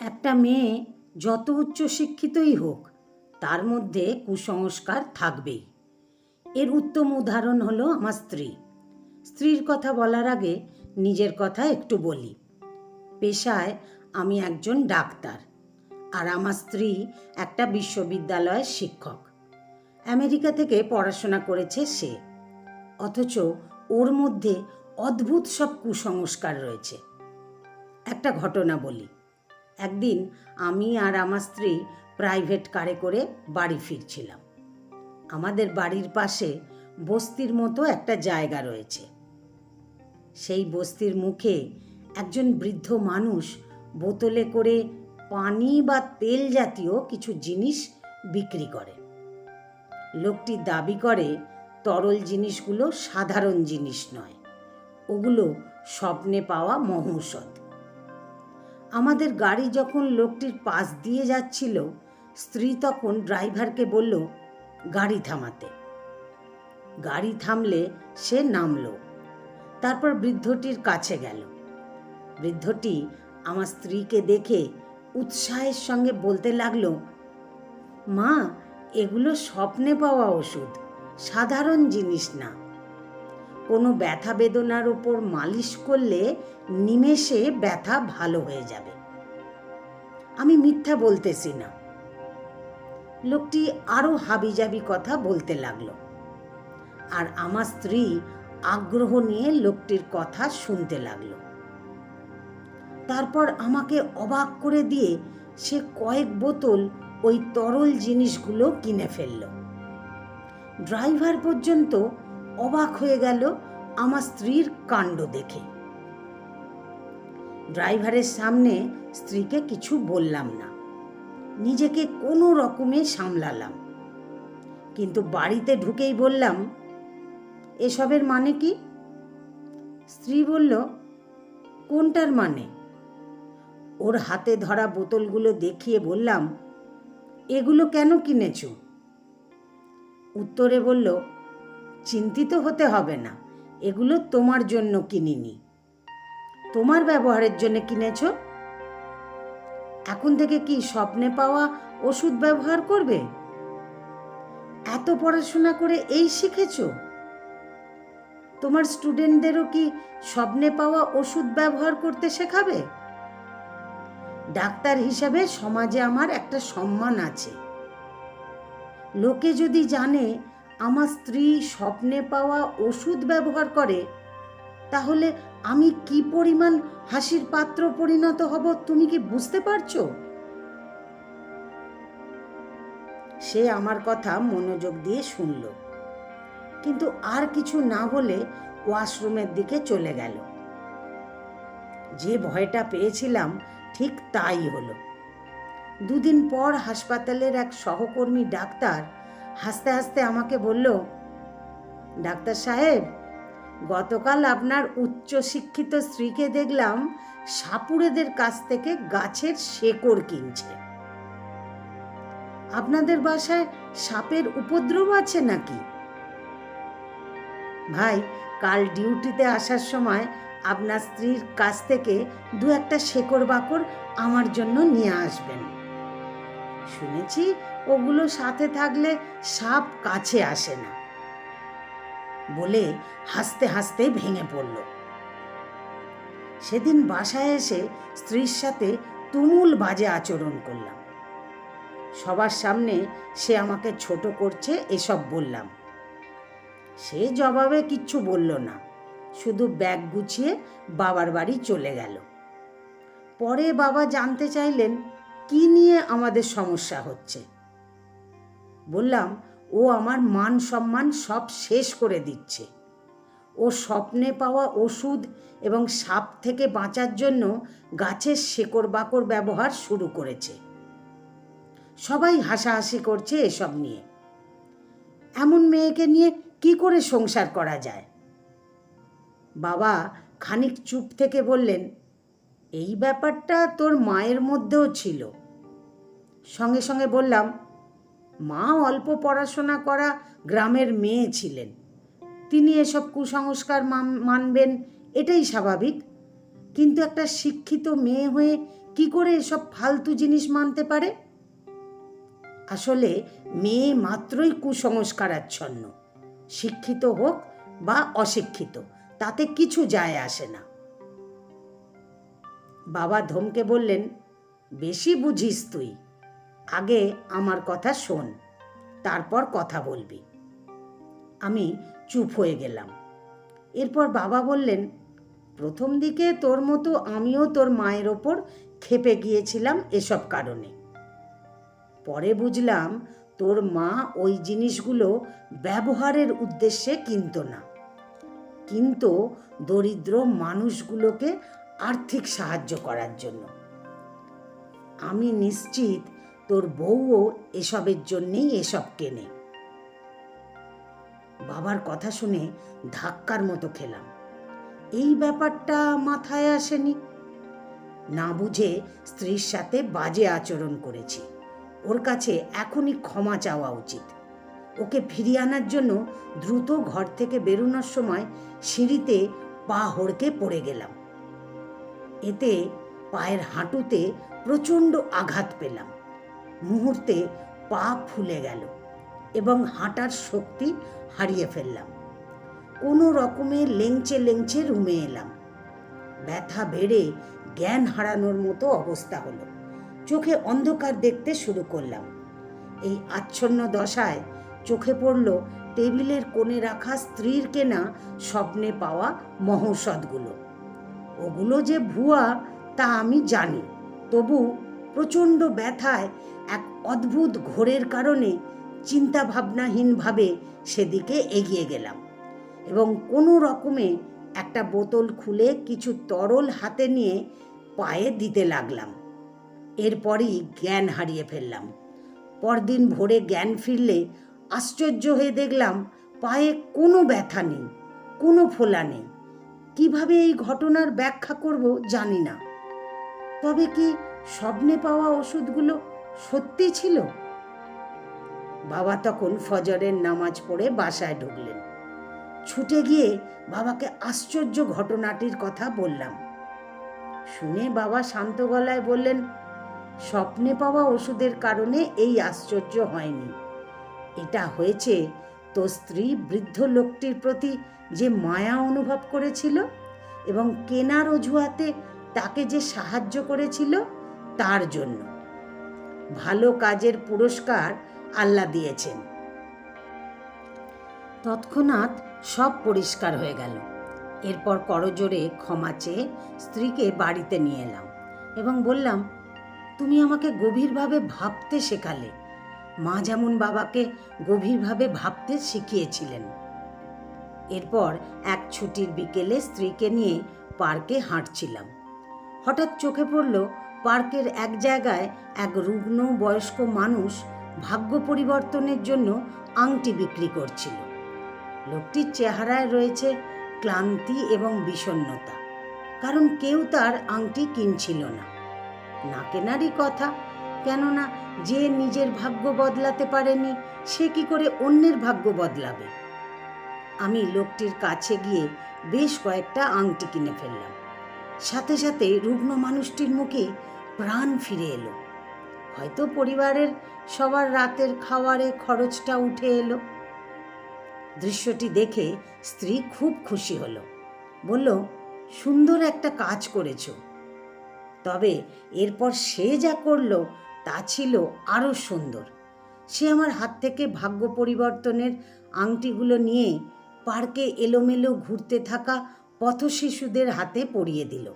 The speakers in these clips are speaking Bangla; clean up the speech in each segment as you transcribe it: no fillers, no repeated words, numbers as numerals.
একটা মেয়ে যত উচ্চশিক্ষিতই হোক, তার মধ্যে কুসংস্কার থাকবেই। এর উত্তম উদাহরণ হলো আমার স্ত্রী। স্ত্রীর কথা বলার আগে নিজের কথা একটু বলি। পেশায় আমি একজন ডাক্তার, আর আমার স্ত্রী একটা বিশ্ববিদ্যালয়ের শিক্ষক। আমেরিকা থেকে পড়াশোনা করেছে সে, অথচ ওর মধ্যে অদ্ভুত সব কুসংস্কার রয়েছে। একটা ঘটনা বলি। একদিন আমি আর আমার স্ত্রী প্রাইভেট কারে করে বাড়ি ফিরছিলাম। আমাদের বাড়ির পাশে বস্তির মতো একটা জায়গা রয়েছে। সেই বস্তির মুখে একজন বৃদ্ধ মানুষ বোতলে করে পানি বা তেল জাতীয় কিছু জিনিস বিক্রি করে। লোকটি দাবি করে তরল জিনিসগুলো সাধারণ জিনিস নয়, ওগুলো স্বপ্নে পাওয়া মহৌষধ। আমাদের গাড়ি যখন লোকটির পাশ দিয়ে যাচ্ছিল, স্ত্রী তখন ড্রাইভারকে বলল গাড়ি থামাতে। গাড়ি থামলে সে নামলো। তারপর বৃদ্ধটির কাছে গেল। বৃদ্ধটি আমার স্ত্রীকে দেখে উৎসাহের সঙ্গে বলতে লাগলো, মা, এগুলো স্বপ্নে পাওয়া ওষুধ, সাধারণ জিনিস না। কোনো ব্যথা বেদনার উপর মালিশ করলে নিমেষে ব্যথা ভালো হয়ে যাবে। আমি মিথ্যা বলতেছি না। লোকটি আরো হাবিজাবি কথা বলতে লাগলো, আর আমার স্ত্রী আগ্রহ নিয়ে লোকটির কথা শুনতে লাগলো। তারপর আমাকে অবাক করে দিয়ে সে কয়েক বোতল ওই তরল জিনিসগুলো কিনে ফেলল। ড্রাইভার পর্যন্ত অবাক হয়ে গেল আমার স্ত্রীর কাণ্ড দেখে। ড্রাইভারের সামনে স্ত্রীকে কিছু বললাম না, নিজেকে কোনো রকমে সামলালাম। কিন্তু বাড়িতে ঢুকেই বললাম, এসবের মানে কি? স্ত্রী বলল, কোনটার মানে? ওর হাতে ধরা বোতলগুলো দেখিয়ে বললাম, এগুলো কেন কিনেছো? উত্তরে বলল, চিন্তিত হতে হবে না, এগুলো তোমার জন্য কিনিনি, তোমার ব্যবহারের জন্য কিনেছো। এখন থেকে কি স্বপ্নে পাওয়া ওষুধ ব্যবহার করবে? এত পড়াশোনা করে এই শিখেছো? তোমার স্টুডেন্টদেরও কি স্বপ্নে পাওয়া ওষুধ ব্যবহার করতে শেখাবে? ডাক্তার হিসাবে সমাজে আমার একটা সম্মান আছে। লোকে যদি জানে আমার স্ত্রী স্বপ্নে পাওয়া ওষুধ ব্যবহার করে, তাহলে আমি কি পরিমাণ হাসির পাত্র পরিণত হব তুমি কি বুঝতে পারছো? সে আমার কথা মনোযোগ দিয়ে শুনল, কিন্তু আর কিছু না বলে ওয়াশরুমের দিকে চলে গেল। যে ভয়টা পেয়েছিলাম ঠিক তাই হলো। দুদিন পর হাসপাতালের এক সহকর্মী ডাক্তার হাসতে হাসতে আমাকে বলল, ডাক্তার সাহেব, গতকাল আপনার উচ্চশিক্ষিত স্ত্রীকে দেখলাম সাপুড়েদের কাছ থেকে গাছের শেকড় কিনছে। আপনাদের বাসায় সাপের উপদ্রব আছে নাকি? ভাই, কাল ডিউটিতে আসার সময় আপনার স্ত্রীর কাছ থেকে দু একটা শেকড় বাকড় আমার জন্য নিয়ে আসবেন। শুনেছি ওগুলো সাথে থাকলে সাপ কাছে আসে না। বলে হাসতে হাসতে ভেঙে পড়ল। সেদিন বাসায় এসে স্ত্রীর সাথে তুমুল বাজে আচরণ করলাম। সবার সামনে সে আমাকে ছোট করছে এসব বললাম। সে জবাবে কিচ্ছু বলল না, শুধু ব্যাগ গুছিয়ে বাবার বাড়ি চলে গেল। পরে বাবা জানতে চাইলেন কি নিয়ে আমাদের সমস্যা হচ্ছে। বললাম, ও আমার মান সম্মান সব শেষ করে দিচ্ছে। ও স্বপ্নে পাওয়া ওষুধ এবং সাপ থেকে বাঁচার জন্য গাছের শেকড় বাকড় ব্যবহার শুরু করেছে। সবাই হাসাহাসি করছে এসব নিয়ে। এমন মেয়েকে নিয়ে কি করে সংসার করা যায়? বাবা খানিক চুপ থেকে বললেন, এই ব্যাপারটা তোর মায়ের মধ্যেও ছিল। সঙ্গে সঙ্গে বললাম, মা অল্প পড়াশোনা করা গ্রামের মেয়ে ছিলেন, তিনি এসব কুসংস্কার মানবেন এটাই স্বাভাবিক। কিন্তু একটা শিক্ষিত মেয়ে হয়ে কি করে এসব ফালতু জিনিস মানতে পারে? আসলে মেয়ে মাত্রই কুসংস্কারাচ্ছন্ন, শিক্ষিত হোক বা অশিক্ষিত তাতে কিছু যায় আসে না। বাবা ধমকে বললেন, বেশি বুঝিস তুই, আগে আমার কথা শোন, তারপর কথা বলবি। আমি চুপ হয়ে গেলাম। এরপর বাবা বললেন, প্রথম দিকে তোর মতো আমিও তোর মায়ের ওপর ক্ষেপে গিয়েছিলাম এসব কারণে। পরে বুঝলাম তোর মা ওই জিনিসগুলো ব্যবহারের উদ্দেশ্যে কিনত না, কিন্তু দরিদ্র মানুষগুলোকে আর্থিক সাহায্য করার জন্য। আমি নিশ্চিত তোর বউও এসবের জন্যেই এসব কেনে। বাবার কথা শুনে ধাক্কার মতো খেলাম। এই ব্যাপারটা মাথায় আসেনি। না বুঝে স্ত্রীর সাথে বাজে আচরণ করেছি। ওর কাছে এখনই ক্ষমা চাওয়া উচিত। ওকে ফিরিয়ে আনার জন্য দ্রুত ঘর থেকে বেরোনোর সময় সিঁড়িতে পা হড়কে পড়ে গেলাম। এতে পায়ের হাঁটুতে প্রচণ্ড আঘাত পেলাম। মুহূর্তে পা ফুলে গেল এবং হাঁটার শক্তি হারিয়ে ফেললাম। কোনো রকমে লেংচে লেংচে রুমে এলাম। ব্যথা বেড়ে জ্ঞান হারানোর মতো অবস্থা হলো। চোখে অন্ধকার দেখতে শুরু করলাম। এই আচ্ছন্ন দশায় চোখে পড়ল টেবিলের কোণে রাখা স্ত্রীর কেনা স্বপ্নে পাওয়া মহৌষধগুলো। ওগুলো যে ভুয়া তা আমি জানি, তবু প্রচণ্ড ব্যথায় এক অদ্ভুত ঘোরের কারণে চিন্তা ভাবনাহীনভাবে সেদিকে এগিয়ে গেলাম এবং কোনো রকমে একটা বোতল খুলে কিছু তরল হাতে নিয়ে পায়ে দিতে লাগলাম। এরপরই জ্ঞান হারিয়ে ফেললাম। পরদিন ভোরে জ্ঞান ফিরলে আশ্চর্য হয়ে দেখলাম পায়ে কোনো ব্যথা নেই, কোনো ফোলা নেই। কিভাবে এই ঘটনার ব্যাখ্যা করব জানি না। তবে কি স্বপ্নে পাওয়া ওষুধগুলো সত্যি ছিল? বাবা তখন ফজরের নামাজ পড়ে বাসায় ঢুকলেন। ছুটে গিয়ে বাবাকে আশ্চর্য ঘটনাটির কথা বললাম। শুনে বাবা শান্ত গলায় বললেন, স্বপ্নে পাওয়া ওষুধের কারণে এই আশ্চর্য হয়নি। এটা হয়েছে তোর স্ত্রী বৃদ্ধ লোকটির প্রতি যে মায়া অনুভব করেছিল এবং কেনার অজুহাতে তাকে যে সাহায্য করেছিল তার জন্য। ভালো কাজের পুরস্কার আল্লাহ দিয়েছেন। তৎক্ষণাৎ সব পরিষ্কার হয়ে গেল। এরপর করজোড়ে ক্ষমা চেয়ে স্ত্রীকে বাড়িতে নিয়ে এলাম এবং বললাম, তুমি আমাকে গভীরভাবে ভাবতে শেখালে। মা যেমন বাবাকে গভীরভাবে ভাবতে শিখিয়েছিলেন। এরপর এক ছুটির বিকেলে স্ত্রীকে নিয়ে পার্কে হাঁটছিলাম। হঠাৎ চোখে পড়ল পার্কের এক জায়গায় এক রুগ্ন বয়স্ক মানুষ ভাগ্য পরিবর্তনের জন্য আংটি বিক্রি করছিল। লোকটির চেহারায় রয়েছে ক্লান্তি এবং বিষণ্ণতা, কারণ কেউ তার আংটি কিনছিল না। না কেনারই কথা, কেননা যে নিজের ভাগ্য বদলাতে পারেনি সে কি করে অন্যের ভাগ্য বদলাবে? আমি লোকটির কাছে গিয়ে বেশ কয়েকটা আংটি কিনে ফেললাম। সাথে সাথে রুগ্ন মানুষটির মুখে প্রাণ ফিরে এলো। হয়তো পরিবারের সবার রাতের খাওয়ারে খরচটা উঠে এলো। দৃশ্যটি দেখে স্ত্রী খুব খুশি হলো। বলল, সুন্দর একটা কাজ করেছ। তবে এরপর সে যা করলো তা ছিল আরও সুন্দর। সে আমার হাত থেকে ভাগ্য পরিবর্তনের আংটিগুলো নিয়ে পার্কে এলোমেলো ঘুরতে থাকা পথশিশুদের হাতে পরিয়ে দিল।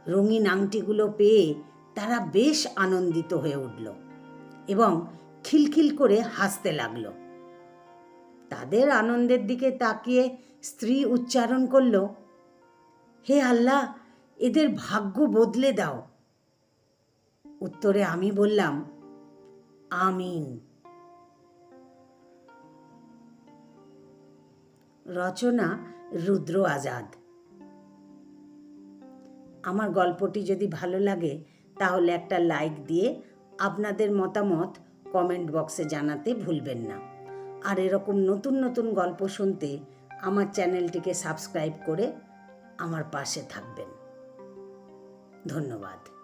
রঙিন আংটিগুলো পেয়ে তারা বেশ আনন্দিত হয়ে উঠল এবং খিলখিল করে হাসতে লাগল। তাদের আনন্দের দিকে তাকিয়ে স্ত্রী উচ্চারণ করল, হে আল্লাহ, এদের ভাগ্য বদলে দাও। উত্তরে আমি বললাম, আমিন। রচনা রুদ্র আজাদ। আমার গল্পটি যদি ভালো লাগে তাহলে একটা লাইক দিয়ে আপনাদের মতামত কমেন্ট বক্সে জানাতে ভুলবেন না। আর এরকম নতুন নতুন গল্প শুনতে আমার চ্যানেলটিকে সাবস্ক্রাইব করে আমার পাশে থাকবেন। ধন্যবাদ।